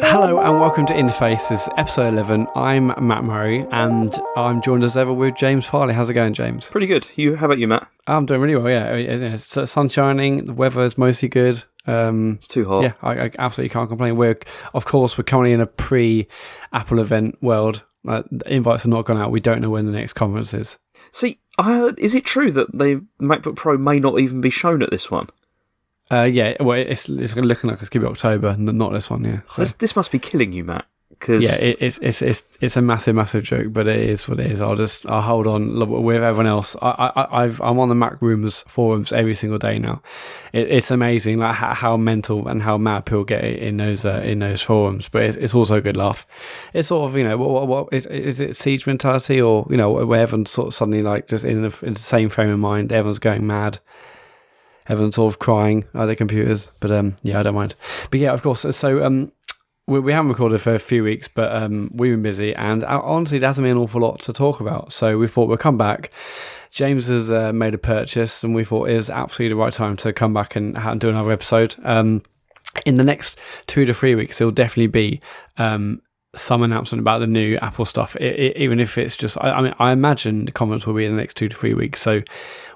Hello and welcome to Interfaces, episode 11. I'm Matt Murray and I'm joined as ever with James Farley. How's it going, James? Pretty good. How about you, Matt? I'm doing really well, yeah. It's sun shining, the weather is mostly good. It's too hot. Yeah, I absolutely can't complain. We're currently in a pre-Apple event world. Invites are not gone out. We don't know when the next conference is. See, I heard, is it true that the MacBook Pro may not even be shown at this one? Yeah, well, it's looking like it's going to be October, not this one, yeah. So. This must be killing you, Matt. Cause... Yeah, it's a massive joke, but it is what it is. I'll hold on with everyone else. I'm on the Mac Rumors forums every single day now. It's amazing, like how mental and how mad people get in those forums. But it's also a good laugh. It's sort of what is it, siege mentality, or where everyone's sort of suddenly like just in the same frame of mind. Everyone's going mad. Everyone's sort of crying at their computers, but yeah, I don't mind. But yeah, of course. So we haven't recorded for a few weeks, but we've been busy, and honestly, there hasn't been an awful lot to talk about. So we thought we'll come back. James has made a purchase, and we thought it was absolutely the right time to come back and do another episode. In the next 2 to 3 weeks, there'll definitely be some announcement about the new Apple stuff, even if it's just, I imagine the comments will be in the next 2 to 3 weeks, so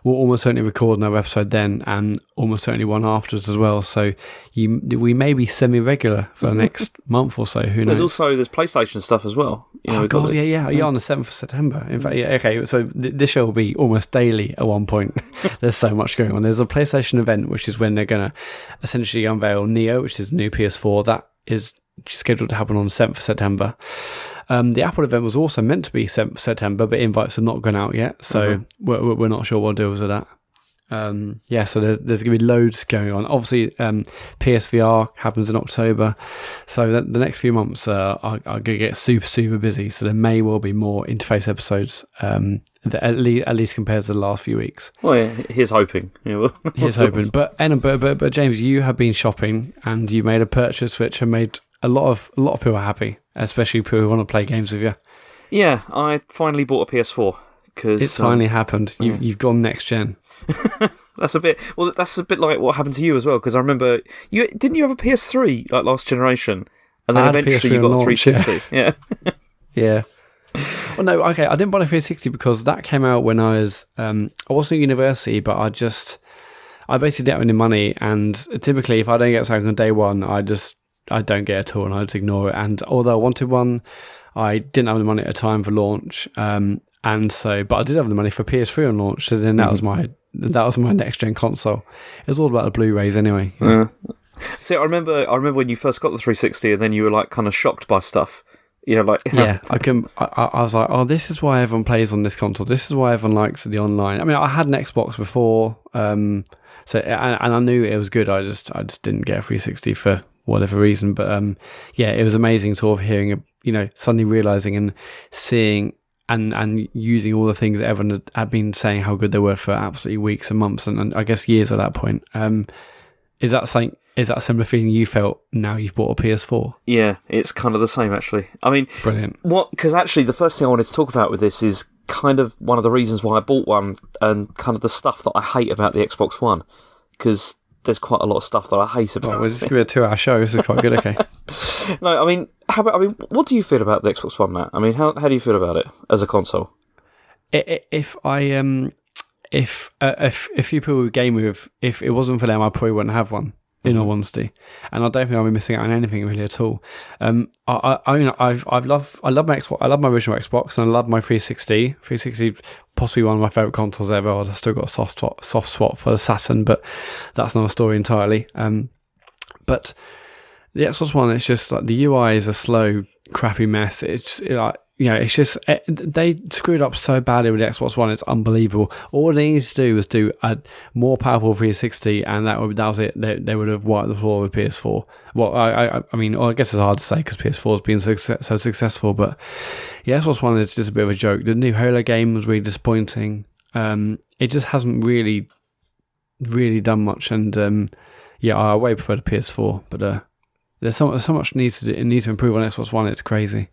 we'll almost certainly record another episode then, and almost certainly one afterwards as well, so we may be semi-regular for the next month or so, who knows. There's PlayStation stuff as well. Oh god, yeah, on the 7th of September. In fact, yeah, okay, so this show will be almost daily at one point. There's so much going on. There's a PlayStation event, which is when they're going to essentially unveil Neo, which is the new PS4. That is scheduled to happen on the 7th of September. The Apple event was also meant to be 7th of September, but invites have not gone out yet, so we're not sure what deals with that. Yeah, so there's going to be loads going on. Obviously, PSVR happens in October, so the next few months are going to get super busy, so there may well be more interface episodes, at least compared to the last few weeks. Well, yeah, here's hoping. Here's hoping. But James, you have been shopping, and you made a purchase which have made a lot of people happy, especially people who want to play games with you. Yeah, I finally bought a PS4 because it's finally happened. You've gone next gen. That's a bit like what happened to you as well, because I remember you have a PS3 like last generation, and then eventually you got a 360. Yeah. Yeah. Well, no, okay, I didn't buy a 360 because that came out when I was I wasn't at university, but I basically didn't have any money, and typically if I don't get something on day one, I don't get it at all, and I just ignore it. And although I wanted one, I didn't have the money at the time for launch, but I did have the money for PS3 on launch. So then that was my next gen console. It was all about the Blu-rays anyway. Yeah. See, I remember when you first got the 360, and then you were like kind of shocked by stuff. I was like, oh, this is why everyone plays on this console. This is why everyone likes the online. I mean, I had an Xbox before, and I knew it was good. I just didn't get a 360 for whatever reason. But yeah, it was amazing sort of hearing, suddenly realizing and seeing and using all the things that everyone had been saying how good they were for absolutely weeks and months, and I guess years at that point. Is that a similar feeling you felt now you've bought a PS4? Yeah, it's kind of the same actually. I mean, brilliant. Because actually the first thing I wanted to talk about with this is kind of one of the reasons why I bought one, and kind of the stuff that I hate about the Xbox One, because there's quite a lot of stuff that I hate about it. Well, this is going to be a 2-hour show. This is quite good, okay. No, I mean, what do you feel about the Xbox One, Matt? I mean, how do you feel about it as a console? If few people would game with, if it wasn't for them, I probably wouldn't have one. In all honesty, and I don't think I'll be missing out on anything really at all. I love my Xbox. I love my original Xbox, and I love my 360. 360 possibly one of my favorite consoles ever. I've still got a soft spot for the Saturn, but that's another story entirely. But the Xbox One, it's just like the UI is a slow, crappy mess. It's it's just they screwed up so badly with the Xbox One. It's unbelievable. All they needed to do was do a more powerful 360, and that was it. They would have wiped the floor with PS4. Well, I guess it's hard to say because PS4 has been so successful, but the Xbox One is just a bit of a joke. The new Halo game was really disappointing. It just hasn't really done much, and I way prefer the PS4, but There's so much needs to improve on Xbox One. It's crazy.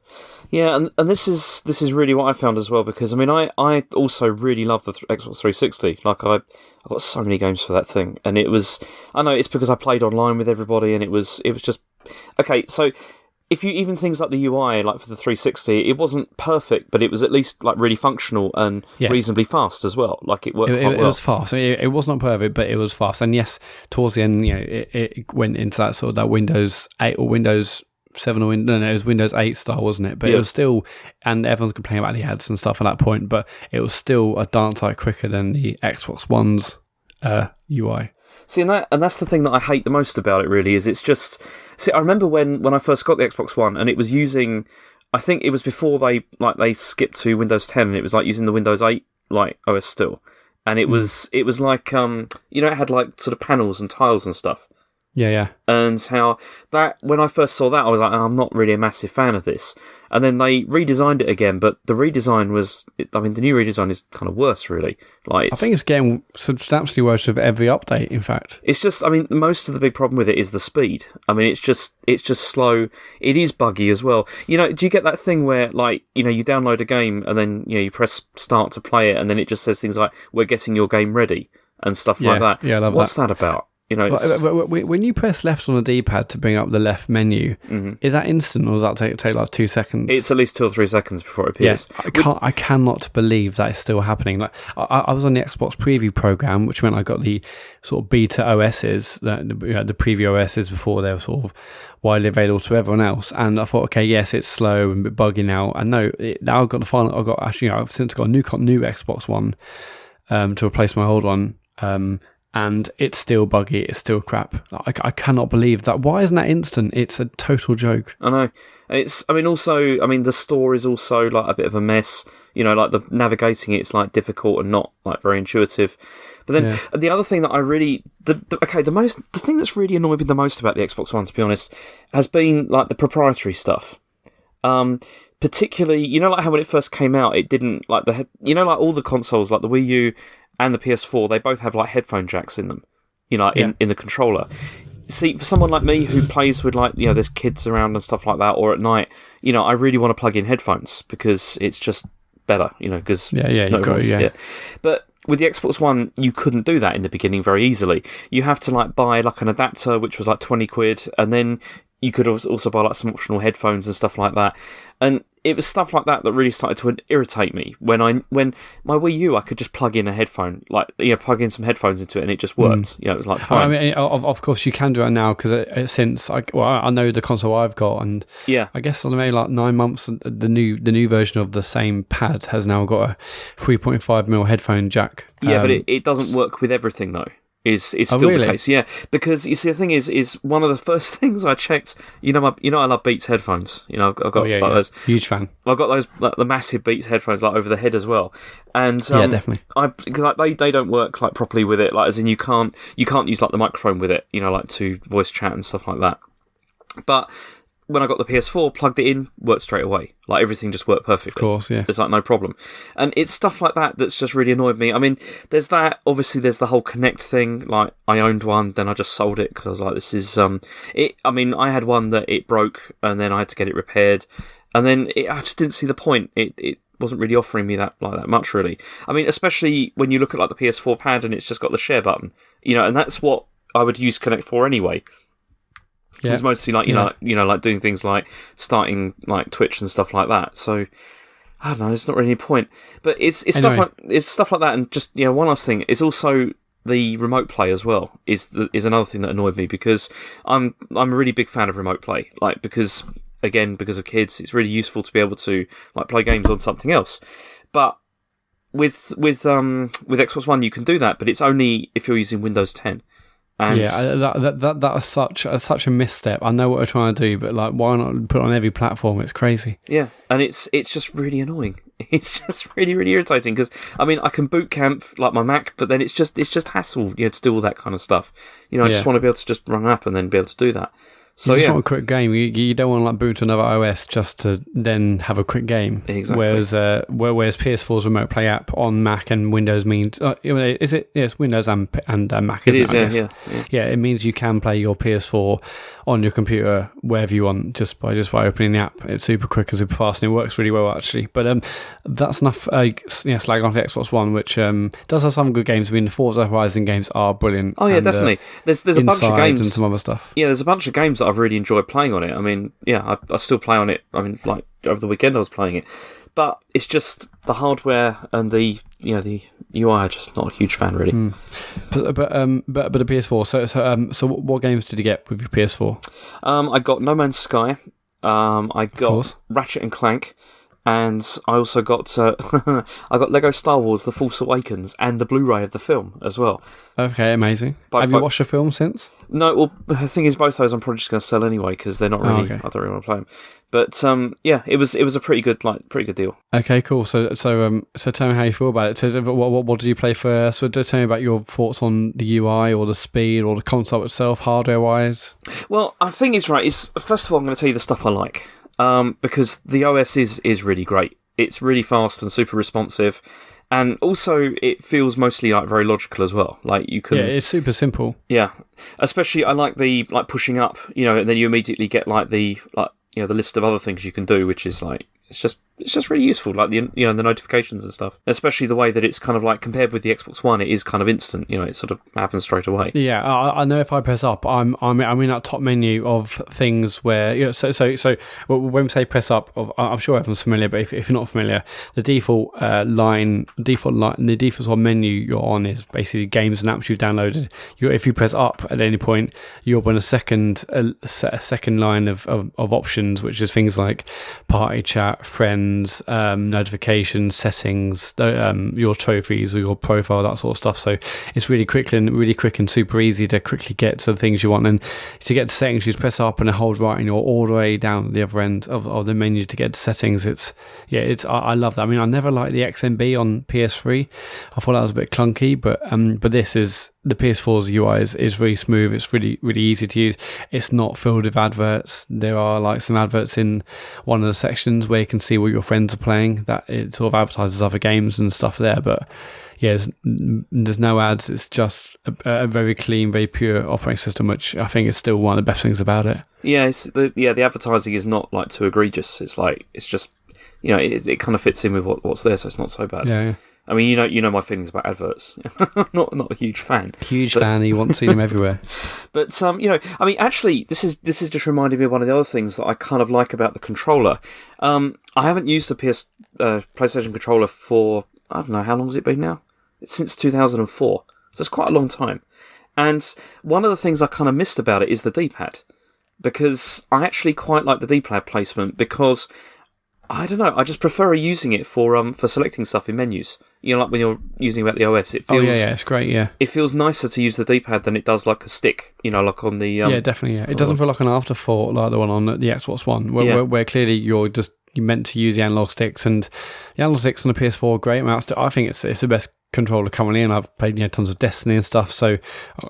Yeah, and this is really what I found as well, because I mean I also really love the Xbox 360. Like I got so many games for that thing, and I know it's because I played online with everybody, and it was just okay. So if you even things like the UI, like for the 360, it wasn't perfect, but it was at least like really functional and reasonably fast as well. Like it worked quite well. It was fast. It was not perfect, but it was fast. And yes, towards the end, it went into that sort of that Windows 8 or Windows 7 or no, it was Windows 8 style, wasn't it? But it was still, and everyone's complaining about the ads and stuff at that point, but it was still a darn sight quicker than the Xbox One's UI. See, and that's the thing that I hate the most about it, really, is it's just... See, I remember when I first got the Xbox One, and it was using... I think it was before they skipped to Windows 10, and it was like using the Windows 8 like OS still. And it was like, it had like sort of panels and tiles and stuff. Yeah. And how that, when I first saw that, I was like, I'm not really a massive fan of this. And then they redesigned it again, but the redesign the new redesign is kind of worse, really. Like, I think it's getting substantially worse with every update, in fact. It's just, most of the big problem with it is the speed. It's just slow. It is buggy as well. Do you get that thing where, like, you download a game and then, you press start to play it and then it just says things like, we're getting your game ready and stuff like that. Yeah, I love What's that about? When you press left on the D-pad to bring up the left menu, is that instant or does that take like 2 seconds? It's at least 2 or 3 seconds before it appears. Yeah, I cannot believe that is still happening. Like I was on the Xbox preview program, which meant I got the sort of beta OSs, the preview OSs before they were sort of widely available to everyone else. And I thought, okay, yes, it's slow and a bit buggy now. And no, now I've got the final. I've since got a new Xbox One to replace my old one. And it's still buggy, it's still crap. I cannot believe that. Why isn't that instant? It's a total joke. I know. The store is also like a bit of a mess. Like the navigating it's like difficult and not like very intuitive. But then the other thing that I really... the thing that's really annoyed me the most about the Xbox One, to be honest, has been like the proprietary stuff. Particularly, like how when it first came out, it didn't like like all the consoles, like the Wii U and the PS4, they both have like headphone jacks in them, in the controller. See, for someone like me who plays with like, there's kids around and stuff like that, or at night, I really want to plug in headphones because it's just better, because But with the Xbox One, you couldn't do that in the beginning very easily. You have to like buy like an adapter, which was like 20 quid, and then you could also buy like some optional headphones and stuff like that. And it was stuff like that that really started to irritate me. When my Wii U, I could just plug in a headphone, plug in some headphones into it, and it just worked. It was like fine. Of course you can do it now because since I know the console I've got, and I guess maybe like 9 months, the new version of the same pad has now got a 3.5mm headphone jack. Yeah, but it doesn't work with everything though. Is still really? The case, yeah. Because you see, the thing is one of the first things I checked. I love Beats headphones. I've got those. Huge fan. I've got those the massive Beats headphones like over the head as well. And definitely. Because they don't work like properly with it. Like as in you can't use like the microphone with it. Like to voice chat and stuff like that. But when I got the PS4, plugged it in, worked straight away. Like everything just worked perfectly. Of course, yeah. It's like no problem. And it's stuff like that that's just really annoyed me. There's that. Obviously, there's the whole Kinect thing. Like I owned one, then I just sold it because I was like, this is it. I had one that it broke, and then I had to get it repaired, and then I just didn't see the point. It wasn't really offering me that much, really. Especially when you look at like the PS4 pad and it's just got the share button, and that's what I would use Kinect for anyway. Yeah. It's mostly like like doing things like starting like Twitch and stuff like that. So I don't know. It's not really any point. But it's anyway. stuff like that. And just one last thing. It's also the remote play as well. Is another thing that annoyed me because I'm a really big fan of remote play. Like because of kids, it's really useful to be able to like play games on something else. But with Xbox One, you can do that, but it's only if you're using Windows 10. And that is such a misstep. I know what we're trying to do, but like, why not put it on every platform? It's crazy. Yeah, and it's just really annoying. It's just really, really irritating because I can boot camp like my Mac, but then it's just hassle, to do all that kind of stuff. I just want to be able to just run an app and then be able to do that. So you just yeah, want a quick game. You don't want to like boot another OS just to then have a quick game. Exactly. Whereas PS4's Remote Play app on Mac and Windows means is it? Yes, Windows and Mac. it Isn't is. it, I guess? Yeah. Yeah, it means you can play your PS4 on your computer wherever you want just by opening the app. It's super quick and super fast, and it works really well actually. But that's enough. Slag off the Xbox One, which does have some good games. I mean, the Forza Horizon games are brilliant. Oh yeah, definitely. There's a bunch of games and some other stuff. Yeah, there's a bunch of games that I've really enjoyed playing on it. I mean, yeah, I still play on it. I mean, like over the weekend I was playing it, but it's just the hardware and the UI are just not a huge fan really. But the PS4. So what games did you get with your PS4? I got No Man's Sky. I got Ratchet and Clank. And I also got I got Lego Star Wars: The Force Awakens and the Blu-ray of the film as well. Okay, amazing. Have you watched the film since? No, well, the thing is, both those I'm probably just going to sell anyway because they're not really. Okay. I don't really want to play them. But yeah, it was a pretty good deal. Okay, cool. So tell me how you feel about it. So what did you play first? So tell me about your thoughts on the UI or the speed or the console itself, hardware wise. Well, I think it's right. First of all, I'm going to tell you the stuff I like. Because the OS is really great. It's really fast and super responsive, and also it feels mostly like very logical as well. Like you can, it's super simple. Yeah, especially I like the pushing up, and then you immediately get the list of other things you can do, which is like it's just really useful, like the the notifications and stuff. Especially the way that it's kind of like compared with the Xbox One, it is kind of instant. It sort of happens straight away. Yeah, I know if I press up, I'm in that top menu of things where So when we say press up, I'm sure everyone's familiar, but if you're not familiar, the default sort of menu you're on is basically games and apps you've downloaded. If you press up at any point, you open a second line of options, which is things like party chat, friends, notifications, settings, your trophies or your profile, that sort of stuff. So it's really quick and super easy to quickly get to the things you want. And to get to settings, you just press up and hold right, and you're all the way down the other end of the menu to get to settings. I love that. I mean, I never liked the XMB on PS3. I thought that was a bit clunky, but this is. The PS4's UI is really smooth. It's really, really easy to use. It's not filled with adverts. There are like some adverts in one of the sections where you can see what your friends are playing. That it sort of advertises other games and stuff there. But yeah, there's no ads. It's just a very clean, very pure operating system, which I think is still one of the best things about it. Yeah, the advertising is not like too egregious. It's like it's just it kind of fits in with what's there, so it's not so bad. Yeah. I mean, you know my feelings about adverts. not a huge fan. Fan. You want to see them everywhere. But I mean, actually, this is just reminding me of one of the other things that I kind of like about the controller. I haven't used the PlayStation controller for I don't know how long has it been now. It's since 2004, so it's quite a long time. And one of the things I kind of missed about it is the D-pad, because I actually quite like the D-pad placement because. I don't know. I just prefer using it for selecting stuff in menus. Like when you're using about the OS, it feels. Oh yeah, it's great. Yeah, it feels nicer to use the D-pad than it does like a stick. Like on the. Yeah, definitely. Yeah, it doesn't feel like an afterthought like the one on the Xbox One, where clearly you're meant to use the analog sticks, and the analog sticks on the PS4 are great. I think it's the best controller currently, and I've played tons of Destiny and stuff, so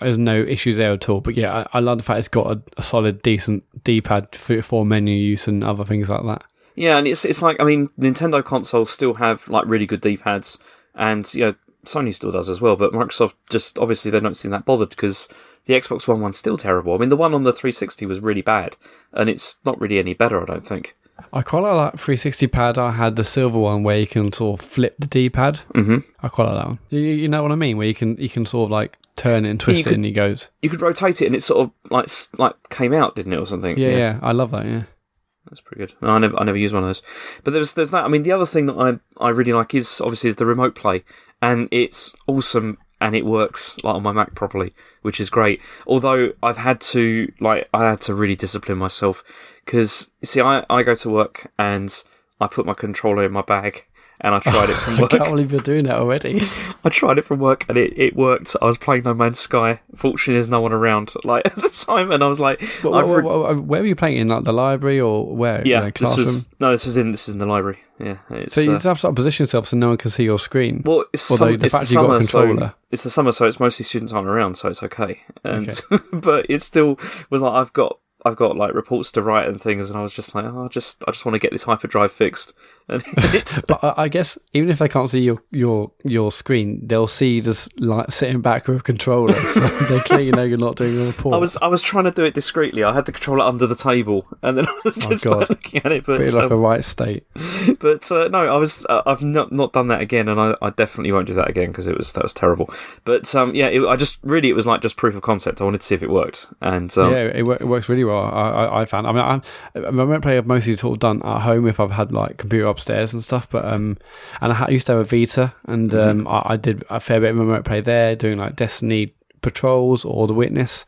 there's no issues there at all. But yeah, I love the fact it's got a solid, decent D-pad for menu use and other things like that. Yeah, and it's like, I mean, Nintendo consoles still have like really good D-pads, and Sony still does as well, but Microsoft just, obviously they don't seem that bothered because the Xbox One one's still terrible. I mean, the one on the 360 was really bad, and it's not really any better, I don't think. I quite like that 360 pad. I had the silver one where you can sort of flip the D-pad. Mm-hmm. I quite like that one. You know what I mean? Where you can sort of like turn it and twist it and it goes. You could rotate it and it sort of like came out, didn't it, or something? Yeah. I love that, yeah. That's pretty good. No, I never used one of those. But there's that. I mean, the other thing that I really like is obviously the remote play, and it's awesome and it works like on my Mac properly, which is great. Although I had to really discipline myself because you see, I go to work and I put my controller in my bag. And I tried it from work. I can't believe you're doing that already. I tried it from work and it worked. I was playing No Man's Sky. Fortunately, there's no one around at the time, and I was like, where were you playing, in like the library or where? Yeah, this is in the library. Yeah, so you just have to sort of position yourself so no one can see your screen. Well, it's the summer, so it's the summer, so it's mostly students aren't around, so it's okay. And but it still was like I've got like reports to write and things, and I was just like, I just want to get this hyperdrive fixed. And it's But I guess even if they can't see your screen, they'll see you just like sitting back with a controller, so they clearly know you're not doing a report. I was trying to do it discreetly. I had the controller under the table, and then I was just like, looking at it. But Pretty like a right state. But no, I've not done that again, and I definitely won't do that again because that was terrible. But it was like just proof of concept. I wanted to see if it worked, and it works really well. I found. I mean, I remote play I've mostly sort of done at home if I've had like computer upstairs and stuff. But and I used to have a Vita, and I did a fair bit of remote play there, doing like Destiny patrols or The Witness.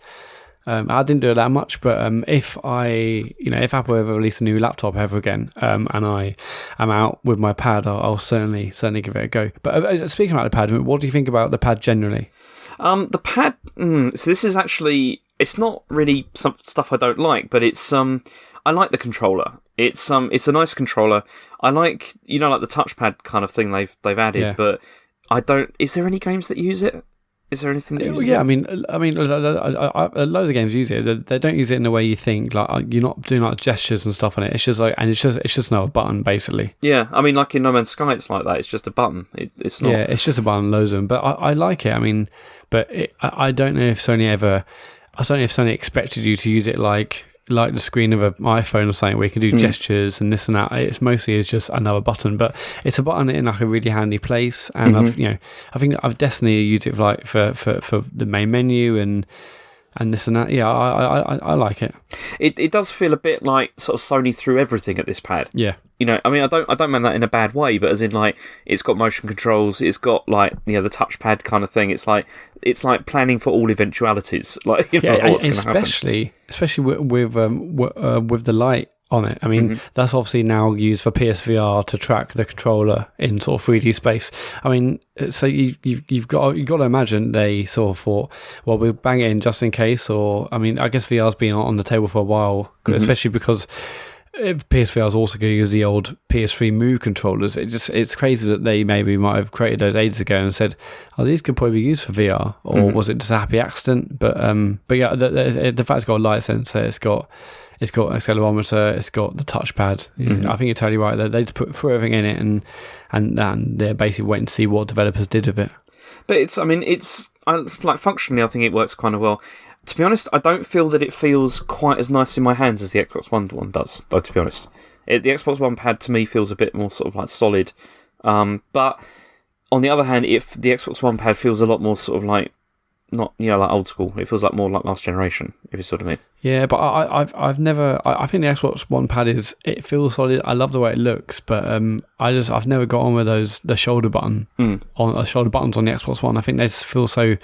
I didn't do it that much, but if Apple ever release a new laptop ever again, and I am out with my pad, I'll certainly give it a go. But speaking about the pad, what do you think about the pad generally? The pad. So this is actually, it's not really some stuff I don't like, but it's I like the controller. It's a nice controller. I like like the touchpad kind of thing they've added, but I don't. Is there any games that use it? Is there anything that uses it? I mean, loads of games use it. They don't use it in the way you think. Like you're not doing like gestures and stuff on it. It's just like, and it's just another button basically. Yeah, I mean, like in No Man's Sky, it's like that. It's just a button. It's not. Yeah, it's just a button, loads of them. But I like it. I mean, but I don't know if Sony expected you to use it like the screen of an iPhone or something where you can do gestures and this and that. It's mostly is just another button, but it's a button in like a really handy place. And I think I've definitely used it for the main menu and this and that. Yeah, I like it. It does feel a bit like sort of Sony threw everything at this pad. Yeah. I mean, I don't mean that in a bad way, but as in like it's got motion controls, it's got like the touchpad kind of thing. It's like planning for all eventualities. Like what's going to happen. Especially with the light on it. I mean, that's obviously now used for PSVR to track the controller in sort of 3D space. I mean, so you've got to imagine they sort of thought, well, we'll bang it in just in case. Or I mean, I guess VR's been on the table for a while, especially because PSVR is also going to use the old PS3 Move controllers. It's crazy that they maybe might have created those ages ago and said, "Oh, these could probably be used for VR," or was it just a happy accident? But yeah, the fact it's got a light sensor, it's got accelerometer, it's got the touchpad. I think you're totally right. They just threw everything in it, and they're basically waiting to see what developers did with it. But it's like functionally, I think it works kind of well. To be honest, I don't feel that it feels quite as nice in my hands as the Xbox One does, though, to be honest. The Xbox One pad, to me, feels a bit more sort of like solid. But on the other hand, if the Xbox One pad feels a lot more sort of like, not, like old school. It feels like more like last generation, if you sort of mean. Yeah, but I've never. I think the Xbox One pad it feels solid. I love the way it looks, but I've never got on with the shoulder button shoulder buttons on the Xbox One. I think they just feel so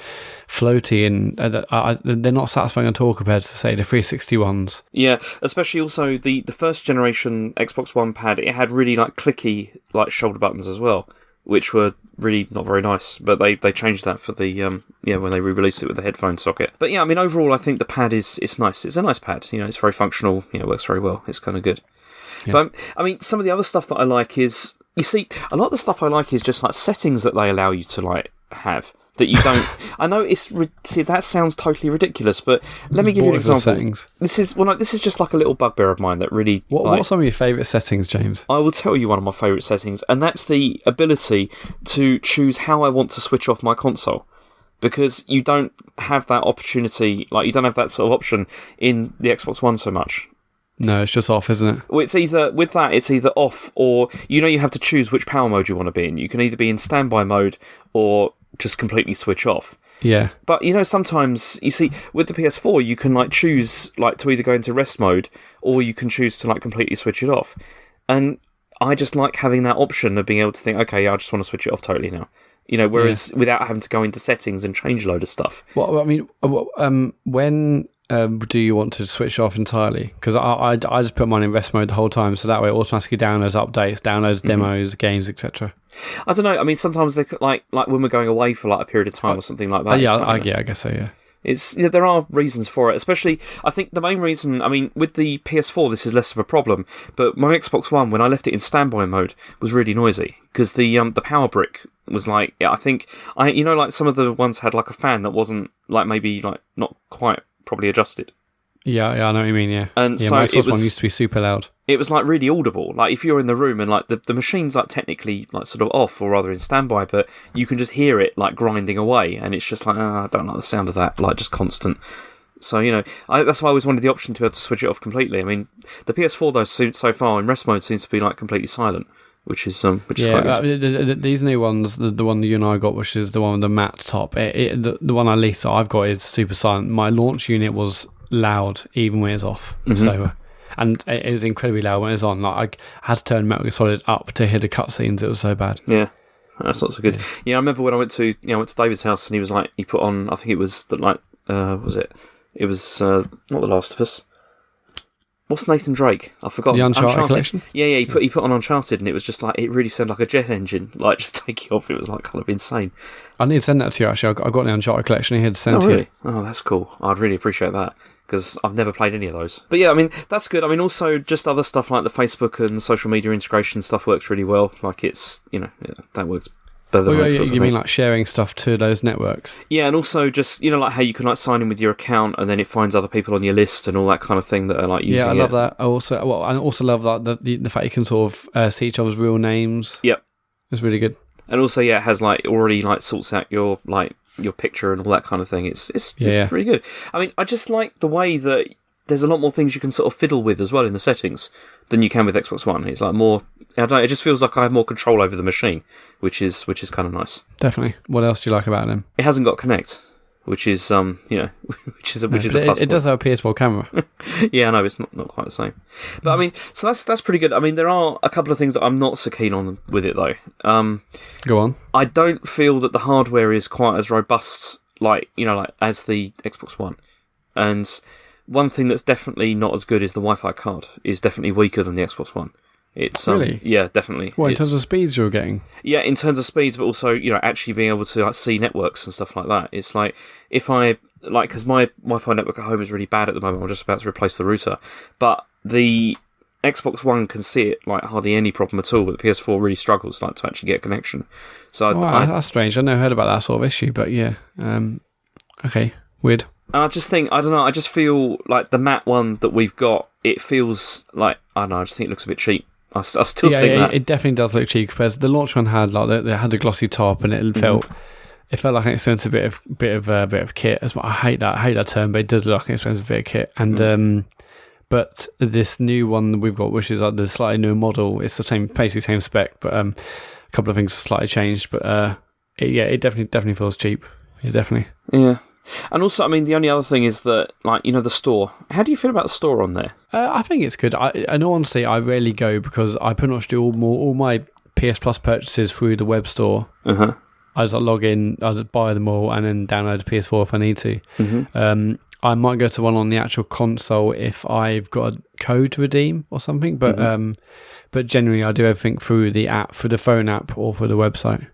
floaty and they're not satisfying at all compared to say the 360 ones. Yeah, especially also the first generation Xbox One pad. It had really like clicky like shoulder buttons as well, which were really not very nice, but they changed that for the when they re-released it with the headphone socket. But yeah, I mean overall I think the pad is nice. It's a nice pad, it's very functional, it works very well. It's kind of good. Yeah. But I mean some of the other stuff that I like is, you see, a lot of the stuff I like is just like settings that they allow you to like have that you don't. I know that sounds totally ridiculous, but let me give you an example. Settings. This is just like a little bugbear of mine that really. What's some of your favourite settings, James? I will tell you one of my favourite settings, and that's the ability to choose how I want to switch off my console, because you don't have that opportunity. Like you don't have that sort of option in the Xbox One so much. No, it's just off, isn't it? Well, it's either off, or you have to choose which power mode you want to be in. You can either be in standby mode or just completely switch off. Yeah. But sometimes you see with the PS4 you can like choose like to either go into rest mode or you can choose to like completely switch it off. And I just like having that option of being able to think, okay, yeah, I just want to switch it off totally now. Whereas without having to go into settings and change a load of stuff. Well, I mean, when do you want to switch off entirely? Because I just put mine in rest mode the whole time, so that way it automatically downloads updates, downloads demos, games, etc. I don't know. I mean, sometimes they like when we're going away for like a period of time or something like that. I guess so. Yeah. There are reasons for it, especially I think the main reason. I mean, with the PS4, this is less of a problem, but my Xbox One, when I left it in standby mode, was really noisy because the power brick was like, I think like some of the ones had like a fan that wasn't like maybe like not quite properly adjusted. Yeah, I know what you mean. Yeah, And yeah. so My it Xbox One was used to be super loud. it was like really audible. Like if you're in the room and like the machine's like technically like sort of off or rather in standby, but you can just hear it like grinding away, and it's just like I don't like the sound of that, like just constant. So that's why I always wanted the option to be able to switch it off completely. I mean, the PS4 though so far in rest mode seems to be like completely silent, which is quite good. These new ones, the one that you and I got, which is the one with the matte top, the one at least that I've got is super silent. My launch unit was loud even when it's off, so and it was incredibly loud when it's on. Like I had to turn Metal Gear Solid up to hear the cutscenes. It was so bad. Yeah, that's not so good. Yeah, I remember when I went to David's house and he was like, he put on, I think it was was it? It was not The Last of Us. What's Nathan Drake? I forgot. The Uncharted collection? Yeah, he put on Uncharted, and it was just like, it really sounded like a jet engine. Like, just taking off, it was like kind of insane. I need to send that to you, actually. I got the Uncharted collection here to send to you. Oh, that's cool. I'd really appreciate that, because I've never played any of those. But yeah, I mean, that's good. I mean, also, just other stuff like the Facebook and social media integration stuff works really well. Like, it's, that works. You mean like sharing stuff to those networks? Yeah, and also just like how you can like sign in with your account and then it finds other people on your list and all that kind of thing that are like using it. Yeah, I love that. I also love that the fact you can sort of see each other's real names. Yep, it's really good. And also, it has like already like sorts out your picture and all that kind of thing. It's really good. I mean, I just like the way that there's a lot more things you can sort of fiddle with as well in the settings than you can with Xbox One. It's like more. I don't know, it just feels like I have more control over the machine, which is kind of nice. Definitely. What else do you like about them? It hasn't got Kinect, which is which is a plus. It does have a PS4 camera. Yeah, I know it's not quite the same, but I mean, so that's pretty good. I mean, there are a couple of things that I'm not so keen on with it though. Go on. I don't feel that the hardware is quite as robust, like as the Xbox One, and one thing that's definitely not as good is the Wi-Fi card is definitely weaker than the Xbox One. It's really? Yeah, definitely. What, in terms of speeds you're getting? Yeah, in terms of speeds, but also actually being able to like see networks and stuff like that. It's like if I because my Wi-Fi network at home is really bad at the moment. I'm just about to replace the router, but the Xbox One can see it like hardly any problem at all. But the PS4 really struggles to actually get a connection. So that's strange. I've never heard about that sort of issue, but yeah, okay, weird. And I just think, I don't know, I just feel like the matte one that we've got, it feels like, I don't know, I just think it looks a bit cheap. I still think that. It definitely does look cheap because the launch one had they had a glossy top and it felt like an expensive bit of kit. As well. I hate that term, but it did look like an expensive bit of kit. And but this new one that we've got, which is like the slightly newer model, it's the basically same spec, but a couple of things slightly changed. But it definitely feels cheap. Yeah, definitely. Yeah. And also, I mean, the only other thing is that, the store. How do you feel about the store on there? I think it's good. In all honesty, I rarely go because I pretty much do all my PS Plus purchases through the web store. Uh-huh. I just log in, I just buy them all, and then download the PS4 if I need to. Mm-hmm. I might go to one on the actual console if I've got a code to redeem or something, but but generally I do everything through the app, through the phone app, or through the website.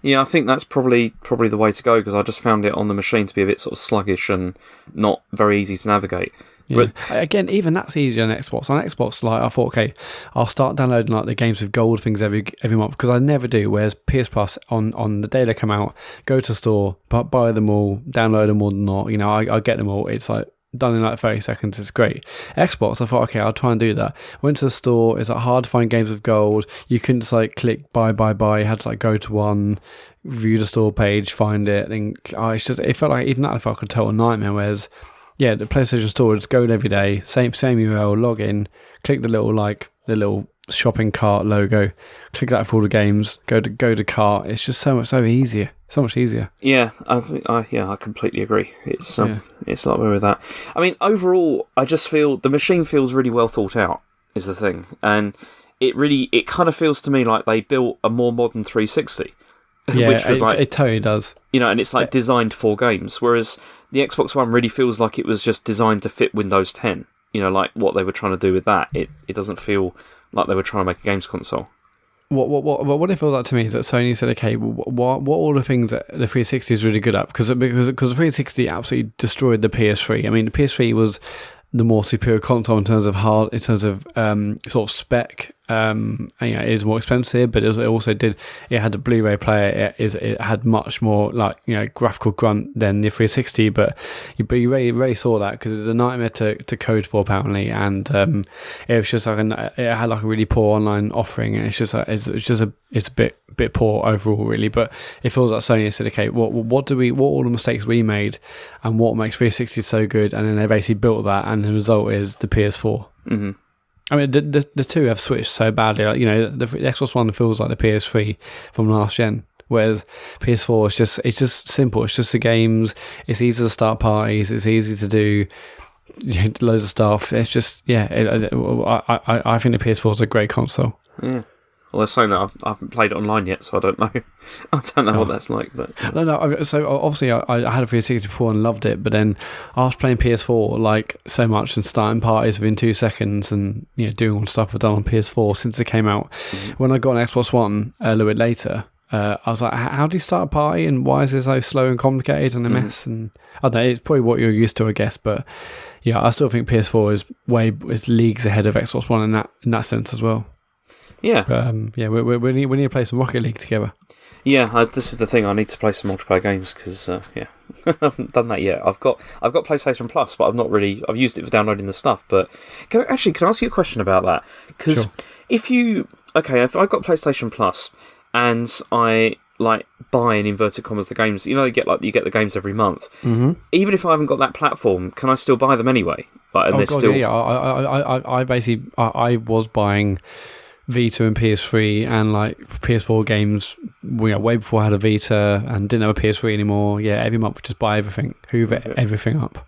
Yeah, I think that's probably the way to go because I just found it on the machine to be a bit sort of sluggish and not very easy to navigate. Yeah. But again, even that's easier on Xbox. On Xbox, I thought, okay, I'll start downloading the games with gold things every month because I never do. Whereas PS Plus, on the day they come out, go to store, buy them all, download them all, not. I get them all. It's done in 30 seconds. It's great. Xbox, I thought, okay, I'll try and do that. Went to the store. It's hard to find games with gold. You couldn't just click buy. You had to go to one, view the store page, find it. And it felt like even that I felt like a total nightmare. Whereas, yeah, the PlayStation Store just go every day. Same URL, log in, click the little shopping cart logo, click that for all the games. Go to cart. It's just so much easier. So much easier. Yeah, I completely agree. It's a lot better with that. I mean, overall, I just feel the machine feels really well thought out. Is the thing, and it kind of feels to me like they built a more modern 360. Yeah, which was it totally does. And it's designed for games, whereas the Xbox One really feels like it was just designed to fit Windows 10. What they were trying to do with that. It doesn't feel like they were trying to make a games console. What it feels like to me is that Sony said, okay, what all the things that the 360 is really good at because the 360 absolutely destroyed the PS3. I mean, the PS3 was the more superior console in terms of sort of spec. It is more expensive, but it also it had a Blu-ray player. It had much more graphical grunt than the 360, but you rarely saw that because it's a nightmare to code for apparently, and it was just it had like a really poor online offering, and it's a bit poor overall really. But it feels like Sony said, okay, what all the mistakes we made, and what makes 360 so good, and then they basically built that, and the result is the PS4. Mm-hmm. I mean, the two have switched so badly. The Xbox One feels like the PS3 from last gen, whereas PS4 it's just simple. It's just the games. It's easy to start parties. It's easy to do loads of stuff. It's just I think the PS4 is a great console. Yeah. Well, they're saying that I haven't played it online yet, so I don't know. I don't know what that's like. But no. So obviously, I had a 360 before and loved it, but then after playing PS4 so much and starting parties within 2 seconds and doing all the stuff I've done on PS4 since it came out, when I got an Xbox One a little bit later, I was like, how do you start a party and why is it so slow and complicated and a mess? And I don't know, it's probably what you're used to, I guess, but yeah, I still think PS4 is leagues ahead of Xbox One in that sense as well. Yeah. We need to play some Rocket League together. Yeah, this is the thing. I need to play some multiplayer games because I haven't done that yet. I've got PlayStation Plus, but I've used it for downloading the stuff. But can I ask you a question about that? Because if I got PlayStation Plus and I buy in inverted commas the games, you get the games every month. Mm-hmm. Even if I haven't got that platform, can I still buy them anyway? I basically I was buying Vita and PS3 and PS4 games way before I had a Vita and didn't have a PS3 anymore. Yeah, every month just buy everything, hoover everything up.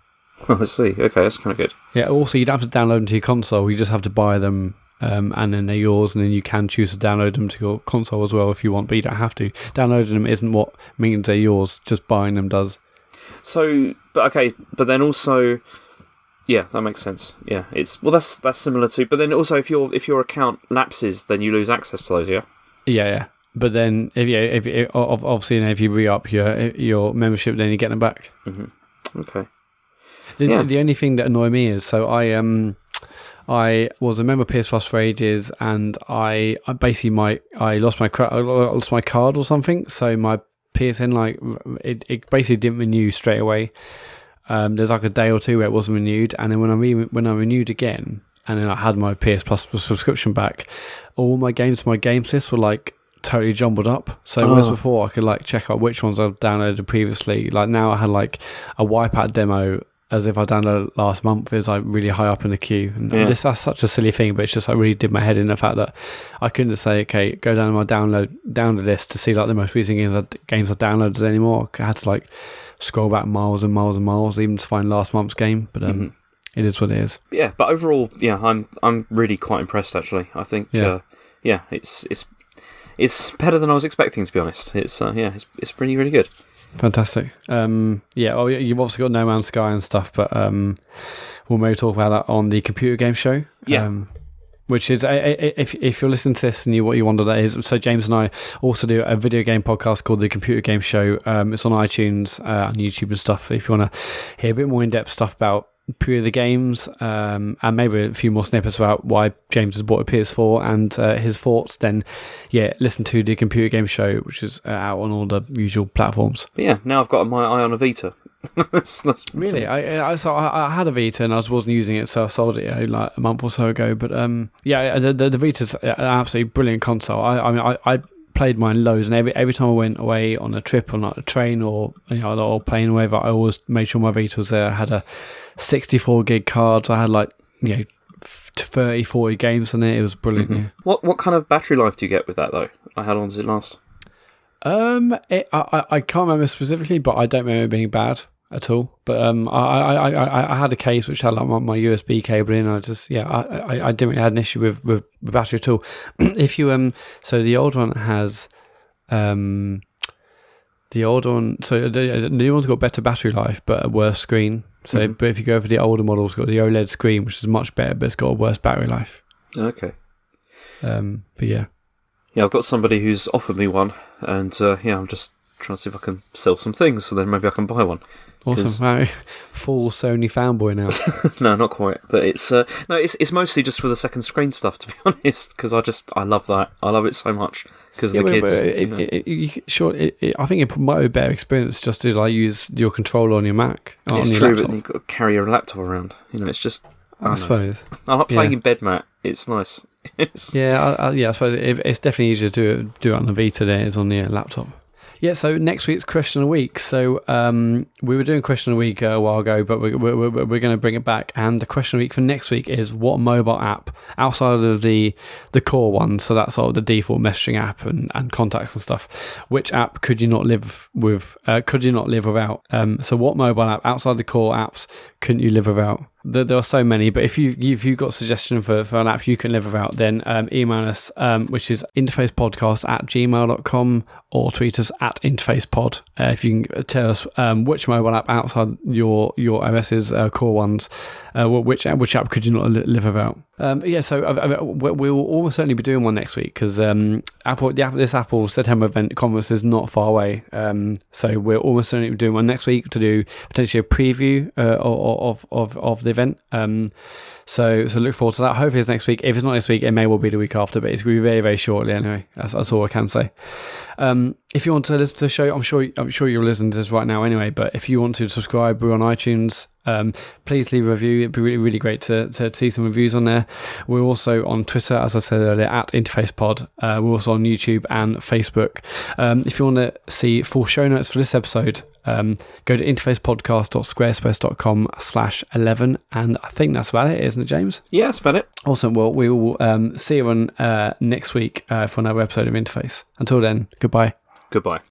Oh, I see. Okay, that's kind of good. Yeah, also you don't have to download them to your console, you just have to buy them and then they're yours, and then you can choose to download them to your console as well if you want, but you don't have to. Downloading them isn't what means they're yours, just buying them does. So, but then also... Yeah, that makes sense. Yeah, that's similar to. But then also, if your account lapses, then you lose access to those. Yeah. Yeah. But then if obviously if you re-up your membership, then you get them back. Mm-hmm. Okay. The only thing that annoyed me is I was a member of PS Plus for ages, and I basically I lost my card or something, so my PSN it basically didn't renew straight away. There's a day or two where it wasn't renewed, and then when I renewed again, and then I had my PS Plus subscription back, all my games, my games list were totally jumbled up. So whereas before I could check out which ones I've downloaded previously, now I had a Wipeout demo as if I downloaded it last month. It was really high up in the queue, and that's such a silly thing, but it's just really did my head in the fact that I couldn't just say, okay, go down my download list to see the most recent games I downloaded anymore. I had to scroll back miles and miles and miles even to find last month's game, but it is what it is. Yeah, but overall, I'm really quite impressed actually. I think it's better than I was expecting, to be honest. It's pretty really good. Fantastic. You've obviously got No Man's Sky and stuff, but we'll maybe talk about that on the computer game show. Yeah. Which is, if you're listening to this and what you wonder that is, so James and I also do a video game podcast called The Computer Game Show. It's on iTunes, on YouTube and stuff. If you want to hear a bit more in-depth stuff about pure the games, and maybe a few more snippets about why James has bought a PS4 and his thoughts, then listen to The Computer Game Show, which is out on all the usual platforms. But yeah, now I've got my eye on a Vita. that's really. I had a Vita and I wasn't using it, so I sold it a month or so ago. But the Vita's an absolutely brilliant console. I played mine loads, and every time I went away on a trip on a train or or plane or whatever, I always made sure my Vita was there. I had a 64 gig card, so I had 30, 40 games on it. It was brilliant. Mm-hmm. Yeah. What kind of battery life do you get with that though? How long does it last? I can't remember specifically, but I don't remember it being bad at all. But I had a case which had my USB cable in. I didn't really have an issue with battery at all. If you so the old one has the new one's got better battery life but a worse screen. So but if you go for the older model, it's got the OLED screen, which is much better, but it's got a worse battery life. Okay. But yeah. Yeah, I've got somebody who's offered me one, and I'm just trying to see if I can sell some things, so then maybe I can buy one. Awesome. Wow. Full Sony fanboy now. No, not quite. But it's mostly just for the second screen stuff, to be honest, because I love that. I love it so much because the kids. I think it might be a better experience just to like use your controller on your Mac. It's on your true, laptop. but you've got to carry your laptop around. It's just. I suppose. I like playing in bed, Matt. It's nice. I suppose it's definitely easier to do it on the Vita than it is on the laptop. Yeah, so next week's question of the week. So we were doing question of the week a while ago, but we're going to bring it back. And the question of the week for next week is, what mobile app outside of the core one, so that's sort of the default messaging app and contacts and stuff, which app could you not live with? Could you not live without? So what mobile app outside the core apps couldn't you live without? There are so many, but if you've got a suggestion for an app you can live without, then email us, which is interfacepodcast@gmail.com, or tweet us @interfacepod. If you can tell us which mobile app outside your OS's core ones, which app could you not live without? So we will almost certainly be doing one next week because this Apple September event conference is not far away. So we're almost certainly doing one next week to do potentially a preview of the event. So look forward to that. Hopefully it's next week. If it's not next week, it may well be the week after, but it's going to be very, very shortly anyway. That's all I can say. If you want to listen to the show, I'm sure you're listening to this right now anyway, but if you want to subscribe, we're on iTunes. Please leave a review. It'd be really, really great to see some reviews on there. We're also on Twitter, as I said earlier, @InterfacePod. We're also on YouTube and Facebook. If you want to see full show notes for this episode, go to interfacepodcast.squarespace.com/11, and I think that's about it, isn't it, James? Yeah, that's about it. Awesome. Well, we will see you on next week for another episode of Interface. Until then, goodbye. Goodbye.